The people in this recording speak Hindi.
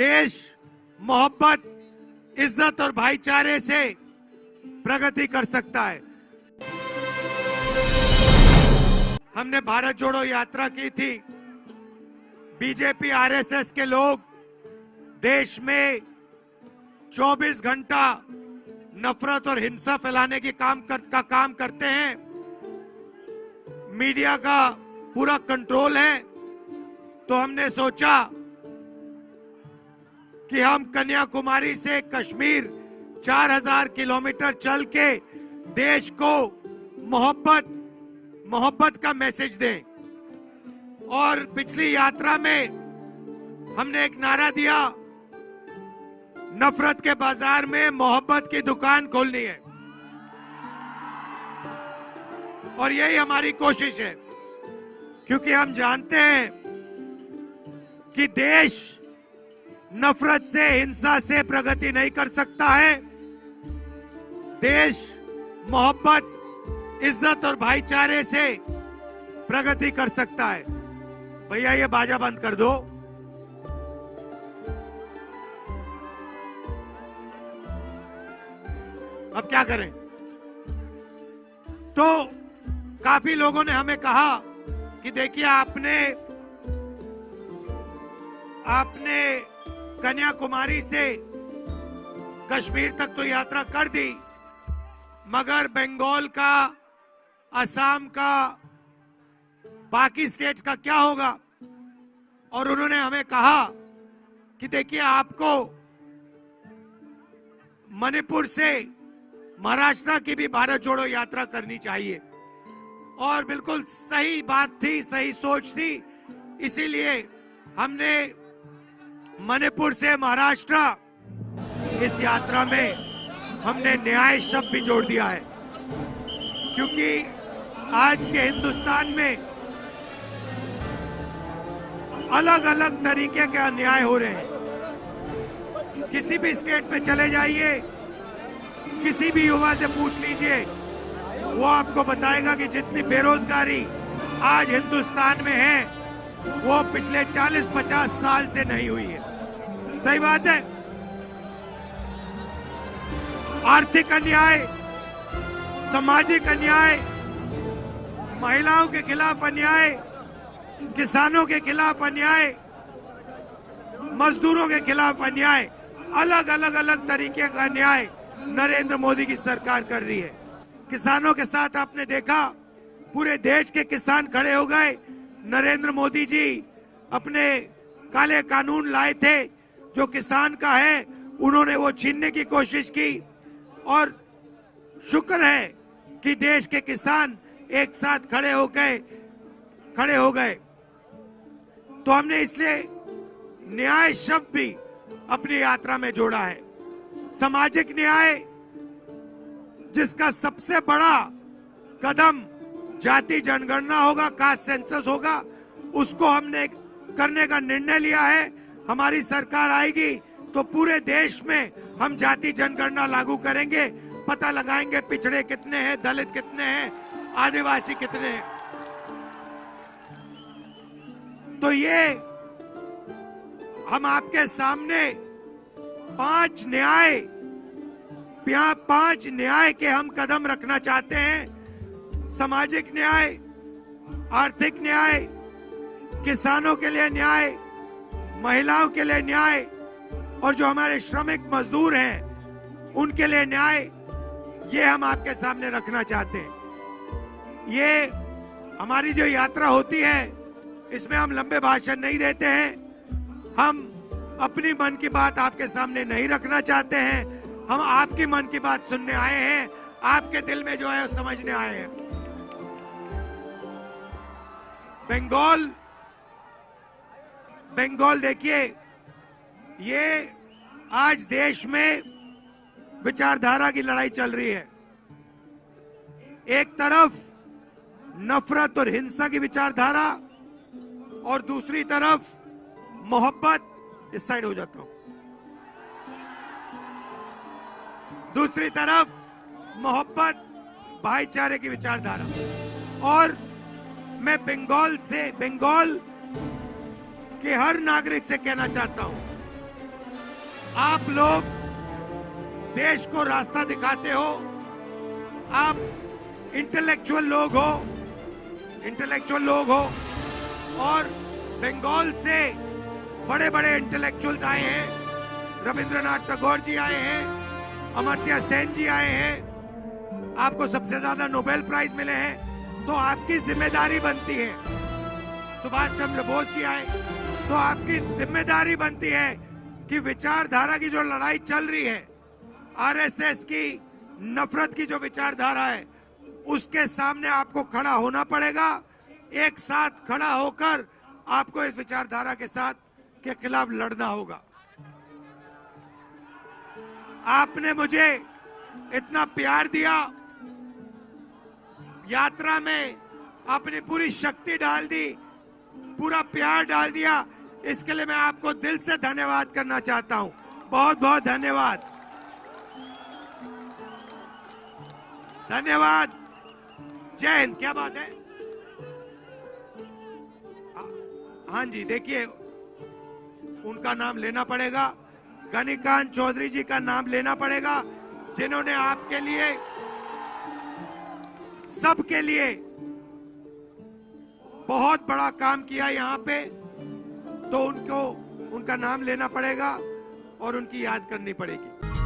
देश मोहब्बत, इज्जत और भाईचारे से प्रगति कर सकता है। हमने भारत जोड़ो यात्रा की थी। बीजेपी आरएसएस के लोग देश में 24 घंटा नफरत और हिंसा फैलाने की काम करते हैं। मीडिया का पूरा कंट्रोल है। तो हमने सोचा कि हम कन्याकुमारी से कश्मीर 4000 किलोमीटर चल के देश को मोहब्बत का मैसेज दें। और पिछली यात्रा में हमने एक नारा दिया, नफरत के बाजार में मोहब्बत की दुकान खोलनी है। और यही हमारी कोशिश है, क्योंकि हम जानते हैं कि देश नफरत से, हिंसा से प्रगति नहीं कर सकता है। देश मोहब्बत, इज्जत और भाईचारे से प्रगति कर सकता है। भैया ये बाजा बंद कर दो। अब क्या करें? तो काफी लोगों ने हमें कहा कि देखिए आपने कन्याकुमारी से कश्मीर तक तो यात्रा कर दी, मगर बंगाल का, असम का, बाकी स्टेट्स का क्या होगा? और उन्होंने हमें कहा कि देखिए आपको मणिपुर से महाराष्ट्र की भी भारत जोड़ो यात्रा करनी चाहिए। और बिल्कुल सही बात थी, सही सोच थी। इसीलिए हमने मणिपुर से महाराष्ट्र इस यात्रा में हमने न्याय शब्द भी जोड़ दिया है, क्योंकि आज के हिंदुस्तान में अलग अलग तरीके के अन्याय हो रहे हैं। किसी भी स्टेट में चले जाइए, किसी भी युवा से पूछ लीजिए, वो आपको बताएगा कि जितनी बेरोजगारी आज हिंदुस्तान में है वो पिछले 40-50 साल से नहीं हुई है। सही बात है। आर्थिक अन्याय, सामाजिक अन्याय, महिलाओं के खिलाफ अन्याय, किसानों के खिलाफ अन्याय, मजदूरों के खिलाफ अन्याय, अलग तरीके का अन्याय नरेंद्र मोदी की सरकार कर रही है। किसानों के साथ आपने देखा, पूरे देश के किसान खड़े हो गए। नरेंद्र मोदी जी अपने काले कानून लाए थे, जो किसान का है उन्होंने वो छीनने की कोशिश की। और शुक्र है कि देश के किसान एक साथ खड़े हो गए। तो हमने इसलिए न्याय शब्द भी अपनी यात्रा में जोड़ा है। सामाजिक न्याय, जिसका सबसे बड़ा कदम जाति जनगणना होगा, कास्ट सेंसस होगा, उसको हमने करने का निर्णय लिया है। हमारी सरकार आएगी तो पूरे देश में हम जाति जनगणना लागू करेंगे। पता लगाएंगे पिछड़े कितने हैं, दलित कितने हैं, आदिवासी कितने हैं। तो ये हम आपके सामने पांच न्याय के हम कदम रखना चाहते हैं। सामाजिक न्याय, आर्थिक न्याय, किसानों के लिए न्याय, महिलाओं के लिए न्याय, और जो हमारे श्रमिक मजदूर हैं उनके लिए न्याय, ये हम आपके सामने रखना चाहते हैं। ये हमारी जो यात्रा होती है, इसमें हम लंबे भाषण नहीं देते हैं। हम अपनी मन की बात आपके सामने नहीं रखना चाहते हैं। हम आपकी मन की बात सुनने आए हैं, आपके दिल में जो है वो समझने आए हैं। बंगाल देखिए, ये आज देश में विचारधारा की लड़ाई चल रही है। एक तरफ नफरत और हिंसा की विचारधारा, और दूसरी तरफ मोहब्बत, इस साइड हो जाता हूं, दूसरी तरफ मोहब्बत, भाईचारे की विचारधारा। और मैं बंगाल के हर नागरिक से कहना चाहता हूं आप लोग देश को रास्ता दिखाते हो, आप इंटेलेक्चुअल लोग हो और बंगाल से बड़े बड़े इंटेलेक्चुअल्स आए हैं, रविंद्रनाथ टैगोर जी आए हैं, अमर्त्य सेन जी आए हैं, आपको सबसे ज्यादा नोबेल प्राइज मिले हैं, तो आपकी जिम्मेदारी बनती है। सुभाष चंद्र बोस जी आए, तो आपकी जिम्मेदारी बनती है कि विचारधारा की जो लड़ाई चल रही है, आरएसएस की नफरत की जो विचारधारा है, उसके सामने आपको खड़ा होना पड़ेगा। एक साथ खड़ा होकर आपको इस विचारधारा के खिलाफ लड़ना होगा। आपने मुझे इतना प्यार दिया, यात्रा में अपनी पूरी शक्ति डाल दी, पूरा प्यार डाल दिया, इसके लिए मैं आपको दिल से धन्यवाद करना चाहता हूं। बहुत बहुत धन्यवाद। धन्यवाद। जय हिंद। क्या बात है? हाँ जी, देखिए उनका नाम लेना पड़ेगा, गनीकांत चौधरी जी का नाम लेना पड़ेगा, जिन्होंने आपके लिए, सबके लिए बहुत बड़ा काम किया यहाँ पे, तो उनका नाम लेना पड़ेगा और उनकी याद करनी पड़ेगी।